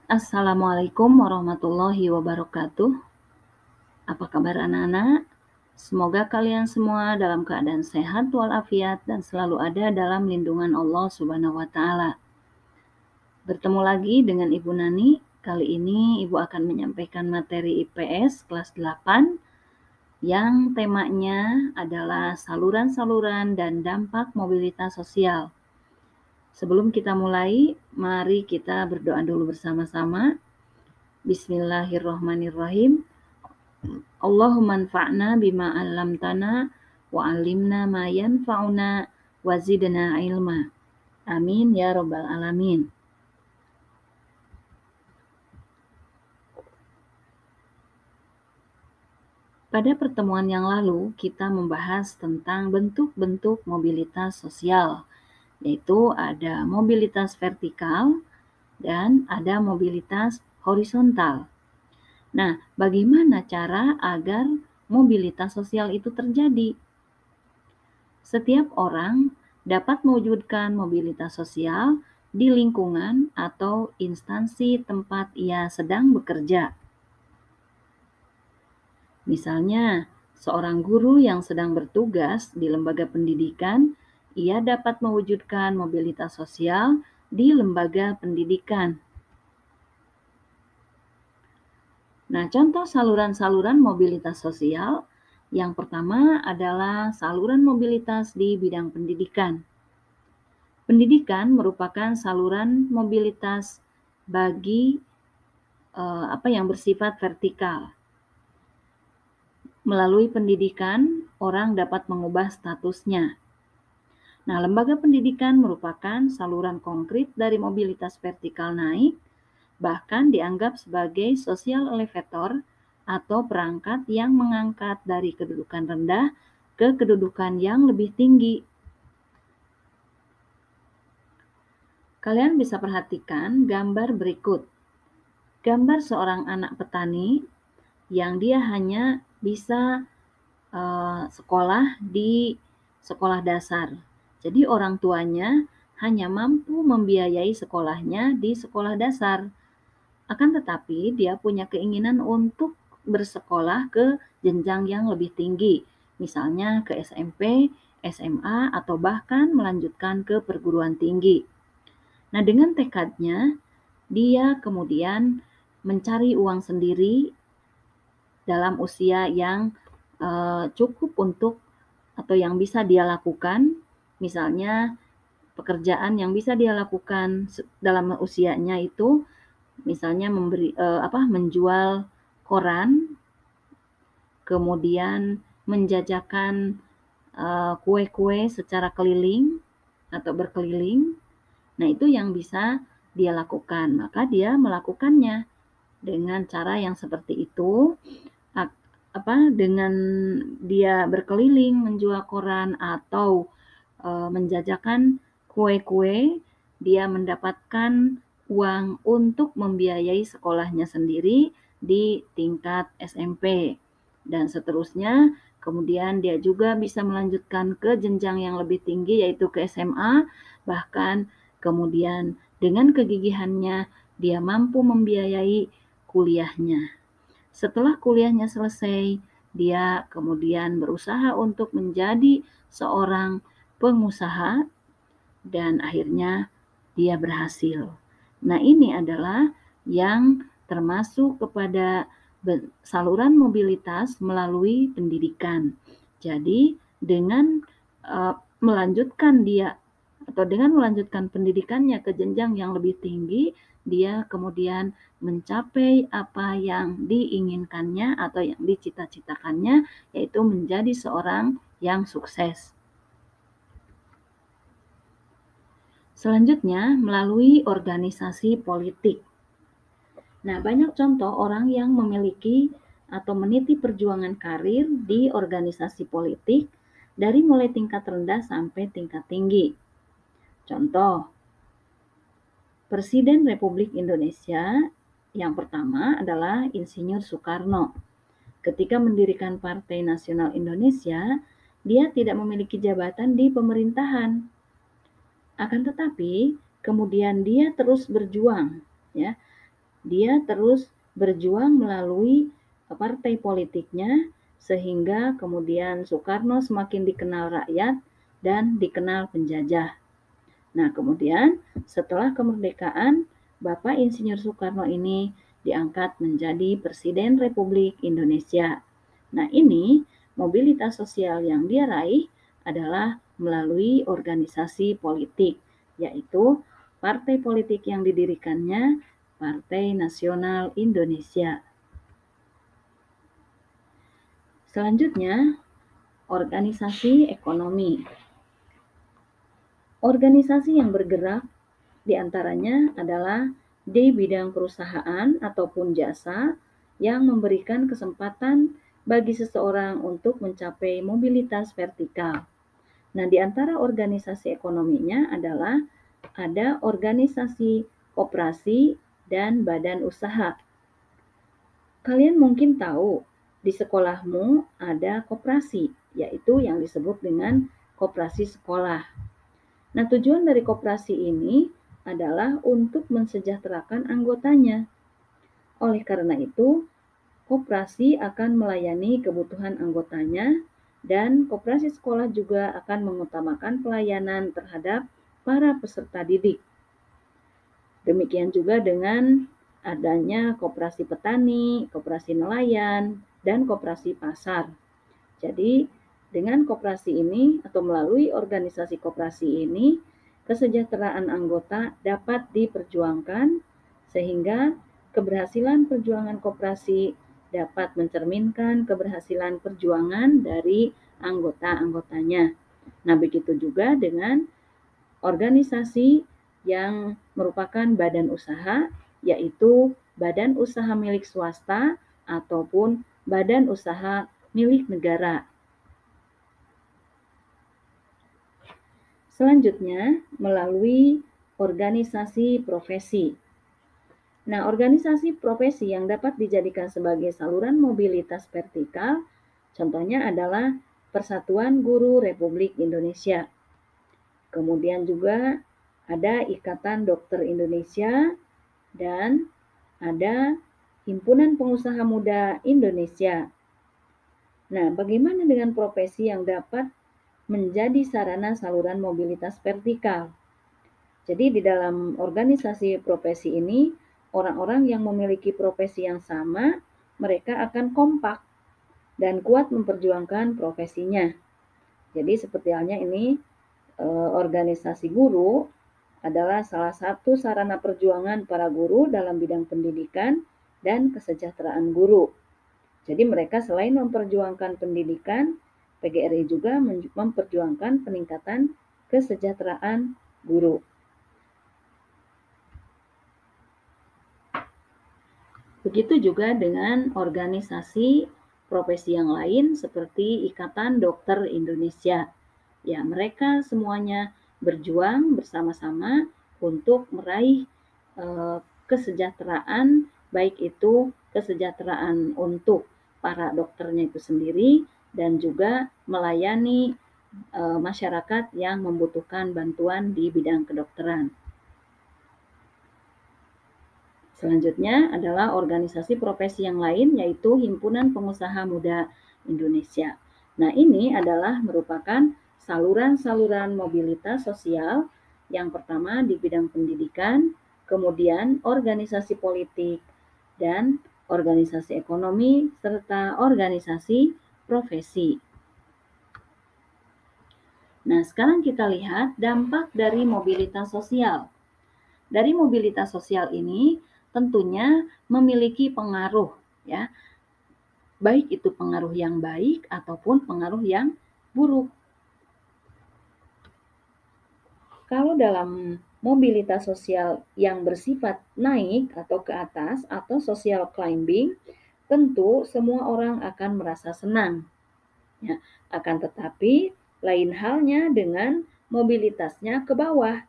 Assalamualaikum warahmatullahi wabarakatuh. Apa kabar anak-anak? Semoga kalian semua dalam keadaan sehat walafiat dan selalu ada dalam lindungan Allah Subhanahu wa taala. Bertemu lagi dengan Ibu Nani. Kali ini Ibu akan menyampaikan materi IPS kelas 8 yang temanya adalah saluran-saluran dan dampak mobilitas sosial. Sebelum kita mulai, mari kita berdoa dulu bersama-sama. Bismillahirrahmanirrahim. Allahumma anfa'na bima 'allamtana wa 'allimna ma yanfa'una wa zidna ilma. Amin ya rabbal alamin. Pada pertemuan yang lalu, kita membahas tentang bentuk-bentuk mobilitas sosial, yaitu ada mobilitas vertikal dan ada mobilitas horizontal. Nah, bagaimana cara agar mobilitas sosial itu terjadi? Setiap orang dapat mewujudkan mobilitas sosial di lingkungan atau instansi tempat ia sedang bekerja. Misalnya, seorang guru yang sedang bertugas di lembaga pendidikan, ia dapat mewujudkan mobilitas sosial di lembaga pendidikan. Nah, contoh saluran-saluran mobilitas sosial yang pertama adalah saluran mobilitas di bidang pendidikan. Pendidikan merupakan saluran mobilitas bagi yang bersifat vertikal. Melalui pendidikan, orang dapat mengubah statusnya. Nah, lembaga pendidikan merupakan saluran konkret dari mobilitas vertikal naik, bahkan dianggap sebagai social elevator atau perangkat yang mengangkat dari kedudukan rendah ke kedudukan yang lebih tinggi. Kalian bisa perhatikan gambar berikut. Gambar seorang anak petani yang dia hanya bisa sekolah di sekolah dasar. Jadi orang tuanya hanya mampu membiayai sekolahnya di sekolah dasar. Akan tetapi dia punya keinginan untuk bersekolah ke jenjang yang lebih tinggi, misalnya ke SMP, SMA, atau bahkan melanjutkan ke perguruan tinggi. Nah, dengan tekadnya, dia kemudian mencari uang sendiri dalam usia yang cukup untuk atau yang bisa dia lakukan, misalnya pekerjaan yang bisa dia lakukan dalam usianya itu, misalnya menjual koran, kemudian menjajakan kue-kue secara keliling atau berkeliling. Nah, itu yang bisa dia lakukan. Maka dia melakukannya dengan cara yang seperti itu. Dengan dia berkeliling menjual koran atau menjajakan kue-kue, dia mendapatkan uang untuk membiayai sekolahnya sendiri di tingkat SMP dan seterusnya. Kemudian dia juga bisa melanjutkan ke jenjang yang lebih tinggi yaitu ke SMA, bahkan kemudian dengan kegigihannya dia mampu membiayai kuliahnya. Setelah kuliahnya selesai, dia kemudian berusaha untuk menjadi seorang pengusaha dan akhirnya dia berhasil. Nah, ini adalah yang termasuk kepada saluran mobilitas melalui pendidikan. Jadi, dengan melanjutkan pendidikannya ke jenjang yang lebih tinggi, dia kemudian mencapai apa yang diinginkannya atau yang dicita-citakannya, yaitu menjadi seorang yang sukses. Selanjutnya, melalui organisasi politik. Nah, banyak contoh orang yang memiliki atau meniti perjuangan karir di organisasi politik dari mulai tingkat rendah sampai tingkat tinggi. Contoh, Presiden Republik Indonesia yang pertama adalah Insinyur Soekarno. Ketika mendirikan Partai Nasional Indonesia, dia tidak memiliki jabatan di pemerintahan. Akan tetapi, kemudian dia terus berjuang, ya, dia terus berjuang melalui partai politiknya sehingga kemudian Soekarno semakin dikenal rakyat dan dikenal penjajah. Nah, kemudian setelah kemerdekaan, Bapak Insinyur Soekarno ini diangkat menjadi Presiden Republik Indonesia. Nah, ini mobilitas sosial yang dia raih adalah melalui organisasi politik, yaitu partai politik yang didirikannya Partai Nasional Indonesia. Selanjutnya, organisasi ekonomi. Organisasi yang bergerak diantaranya adalah di bidang perusahaan ataupun jasa yang memberikan kesempatan bagi seseorang untuk mencapai mobilitas vertikal. Nah, di antara organisasi ekonominya adalah ada organisasi koperasi dan badan usaha. Kalian mungkin tahu, di sekolahmu ada koperasi, yaitu yang disebut dengan koperasi sekolah. Nah, tujuan dari koperasi ini adalah untuk mensejahterakan anggotanya. Oleh karena itu, koperasi akan melayani kebutuhan anggotanya dan koperasi sekolah juga akan mengutamakan pelayanan terhadap para peserta didik. Demikian juga dengan adanya koperasi petani, koperasi nelayan, dan koperasi pasar. Jadi, dengan koperasi ini atau melalui organisasi koperasi ini, kesejahteraan anggota dapat diperjuangkan sehingga keberhasilan perjuangan koperasi dapat mencerminkan keberhasilan perjuangan dari anggota-anggotanya. Nah, begitu juga dengan organisasi yang merupakan badan usaha, yaitu badan usaha milik swasta ataupun badan usaha milik negara. Selanjutnya, melalui organisasi profesi. Nah, organisasi profesi yang dapat dijadikan sebagai saluran mobilitas vertikal, contohnya adalah Persatuan Guru Republik Indonesia. Kemudian juga ada Ikatan Dokter Indonesia dan ada Himpunan Pengusaha Muda Indonesia. Nah, bagaimana dengan profesi yang dapat menjadi sarana saluran mobilitas vertikal? Jadi di dalam organisasi profesi ini, orang-orang yang memiliki profesi yang sama, mereka akan kompak dan kuat memperjuangkan profesinya. Jadi seperti halnya ini, organisasi guru adalah salah satu sarana perjuangan para guru dalam bidang pendidikan dan kesejahteraan guru. Jadi mereka selain memperjuangkan pendidikan, PGRI juga memperjuangkan peningkatan kesejahteraan guru. Begitu juga dengan organisasi profesi yang lain seperti Ikatan Dokter Indonesia. Ya, mereka semuanya berjuang bersama-sama untuk meraih kesejahteraan, baik itu kesejahteraan untuk para dokternya itu sendiri dan juga melayani masyarakat yang membutuhkan bantuan di bidang kedokteran. Selanjutnya adalah organisasi profesi yang lain, yaitu Himpunan Pengusaha Muda Indonesia. Nah, ini adalah merupakan saluran-saluran mobilitas sosial yang pertama di bidang pendidikan, kemudian organisasi politik, dan organisasi ekonomi, serta organisasi profesi. Nah, sekarang kita lihat dampak dari mobilitas sosial. Dari mobilitas sosial ini tentunya memiliki pengaruh, ya, baik itu pengaruh yang baik ataupun pengaruh yang buruk. Kalau dalam mobilitas sosial yang bersifat naik atau ke atas atau social climbing, tentu semua orang akan merasa senang. Ya, akan tetapi lain halnya dengan mobilitasnya ke bawah.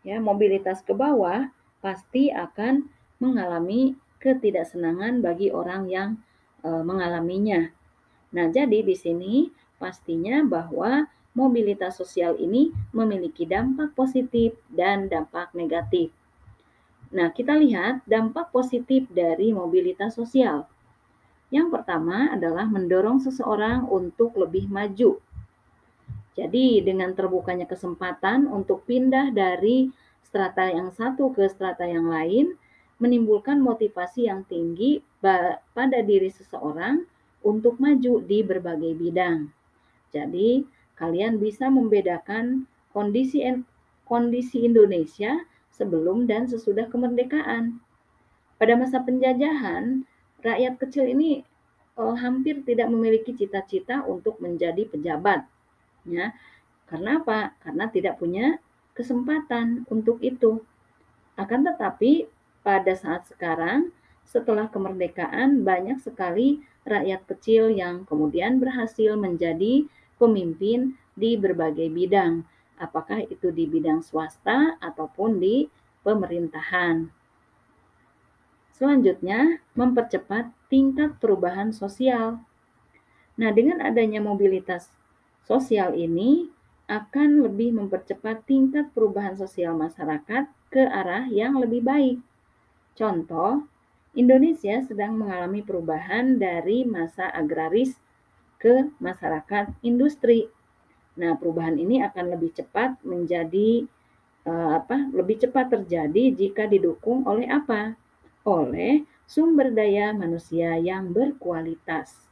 Ya, mobilitas ke bawah pasti akan mengalami ketidaksenangan bagi orang yang mengalaminya. Nah, jadi di sini pastinya bahwa mobilitas sosial ini memiliki dampak positif dan dampak negatif. Nah, kita lihat dampak positif dari mobilitas sosial. Yang pertama adalah mendorong seseorang untuk lebih maju. Jadi dengan terbukanya kesempatan untuk pindah dari strata yang satu ke strata yang lain, menimbulkan motivasi yang tinggi pada diri seseorang untuk maju di berbagai bidang. Jadi, kalian bisa membedakan kondisi Indonesia sebelum dan sesudah kemerdekaan. Pada masa penjajahan, rakyat kecil ini hampir tidak memiliki cita-cita untuk menjadi pejabat. Ya, karena apa? Karena tidak punya kesempatan untuk itu. Akan tetapi pada saat sekarang, setelah kemerdekaan, banyak sekali rakyat kecil yang kemudian berhasil menjadi pemimpin di berbagai bidang, apakah itu di bidang swasta ataupun di pemerintahan. Selanjutnya, mempercepat tingkat perubahan sosial. Nah, dengan adanya mobilitas sosial ini akan lebih mempercepat tingkat perubahan sosial masyarakat ke arah yang lebih baik. Contoh, Indonesia sedang mengalami perubahan dari masa agraris ke masyarakat industri. Nah, perubahan ini akan lebih cepat lebih cepat terjadi jika didukung oleh apa? Oleh sumber daya manusia yang berkualitas.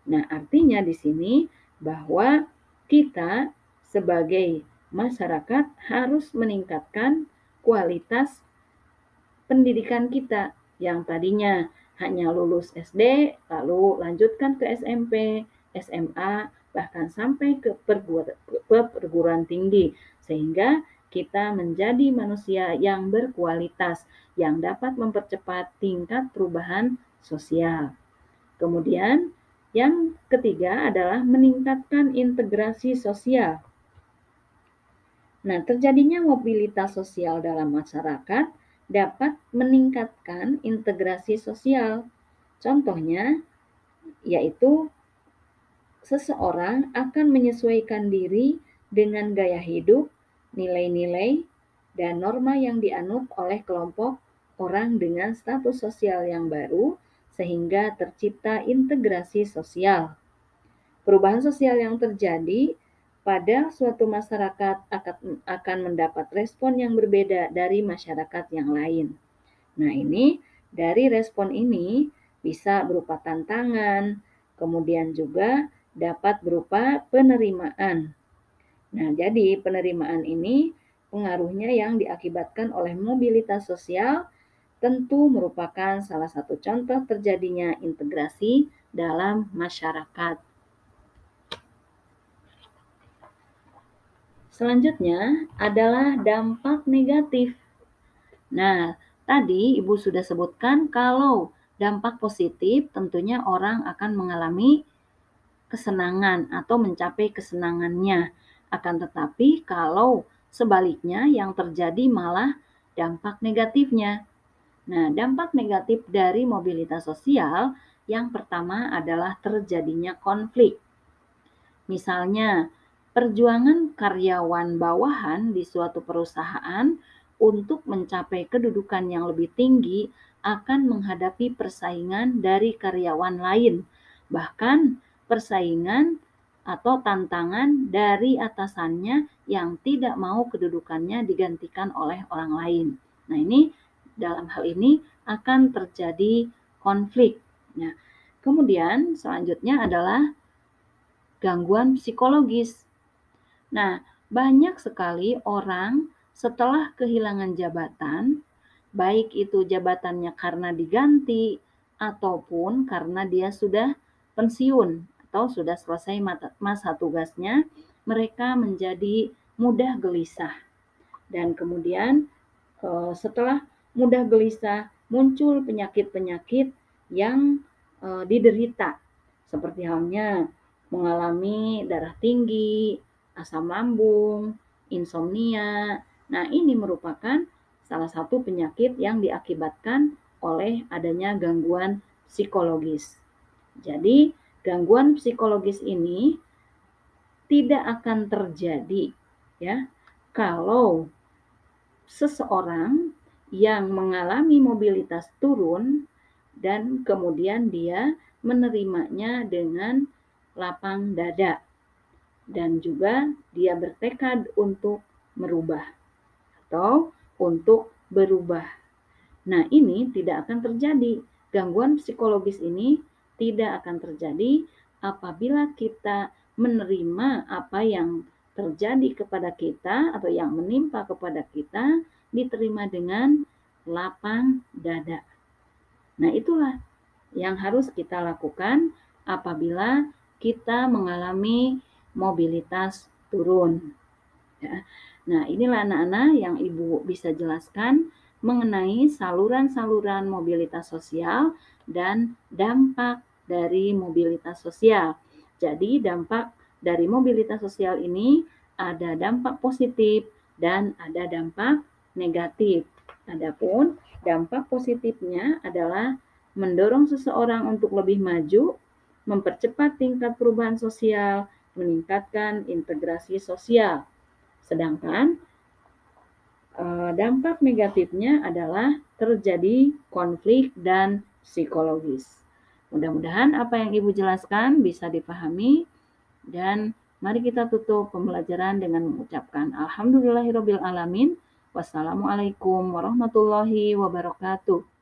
Nah, artinya di sini bahwa kita sebagai masyarakat harus meningkatkan kualitas pendidikan kita yang tadinya hanya lulus SD, lalu lanjutkan ke SMP, SMA, bahkan sampai ke perguruan tinggi, sehingga kita menjadi manusia yang berkualitas, yang dapat mempercepat tingkat perubahan sosial. Kemudian, yang ketiga adalah meningkatkan integrasi sosial. Nah, terjadinya mobilitas sosial dalam masyarakat dapat meningkatkan integrasi sosial. Contohnya, yaitu seseorang akan menyesuaikan diri dengan gaya hidup, nilai-nilai, dan norma yang dianut oleh kelompok orang dengan status sosial yang baru, sehingga tercipta integrasi sosial. Perubahan sosial yang terjadi pada suatu masyarakat akan mendapat respon yang berbeda dari masyarakat yang lain. Nah, ini dari respon ini bisa berupa tantangan, kemudian juga dapat berupa penerimaan. Nah, jadi penerimaan ini pengaruhnya yang diakibatkan oleh mobilitas sosial tentu merupakan salah satu contoh terjadinya integrasi dalam masyarakat. Selanjutnya adalah dampak negatif. Nah, tadi Ibu sudah sebutkan kalau dampak positif tentunya orang akan mengalami kesenangan atau mencapai kesenangannya. Akan tetapi kalau sebaliknya yang terjadi malah dampak negatifnya. Nah, dampak negatif dari mobilitas sosial yang pertama adalah terjadinya konflik. Misalnya, perjuangan karyawan bawahan di suatu perusahaan untuk mencapai kedudukan yang lebih tinggi akan menghadapi persaingan dari karyawan lain, bahkan persaingan atau tantangan dari atasannya yang tidak mau kedudukannya digantikan oleh orang lain. Nah, ini dalam hal ini akan terjadi konflik. Nah, kemudian selanjutnya adalah gangguan psikologis. Nah, banyak sekali orang setelah kehilangan jabatan, baik itu jabatannya karena diganti ataupun karena dia sudah pensiun atau sudah selesai masa tugasnya, mereka menjadi mudah gelisah. Dan kemudian setelah mudah gelisah muncul penyakit-penyakit yang diderita, seperti halnya mengalami darah tinggi, asam lambung, insomnia. Nah, ini merupakan salah satu penyakit yang diakibatkan oleh adanya gangguan psikologis. Jadi, gangguan psikologis ini tidak akan terjadi ya kalau seseorang yang mengalami mobilitas turun dan kemudian dia menerimanya dengan lapang dada dan juga dia bertekad untuk merubah atau untuk berubah. Nah, ini tidak akan terjadi. Gangguan psikologis ini tidak akan terjadi apabila kita menerima apa yang terjadi kepada kita atau yang menimpa kepada kita diterima dengan lapang dada. Nah, itulah yang harus kita lakukan apabila kita mengalami mobilitas turun. Ya. Nah, inilah anak-anak yang Ibu bisa jelaskan mengenai saluran-saluran mobilitas sosial dan dampak dari mobilitas sosial. Jadi, dampak dari mobilitas sosial ini ada dampak positif dan ada dampak negatif. Adapun dampak positifnya adalah mendorong seseorang untuk lebih maju, mempercepat tingkat perubahan sosial, meningkatkan integrasi sosial. Sedangkan dampak negatifnya adalah terjadi konflik dan psikologis. Mudah-mudahan apa yang Ibu jelaskan bisa dipahami dan mari kita tutup pembelajaran dengan mengucapkan alhamdulillahirabbil alamin. Wassalamualaikum warahmatullahi wabarakatuh.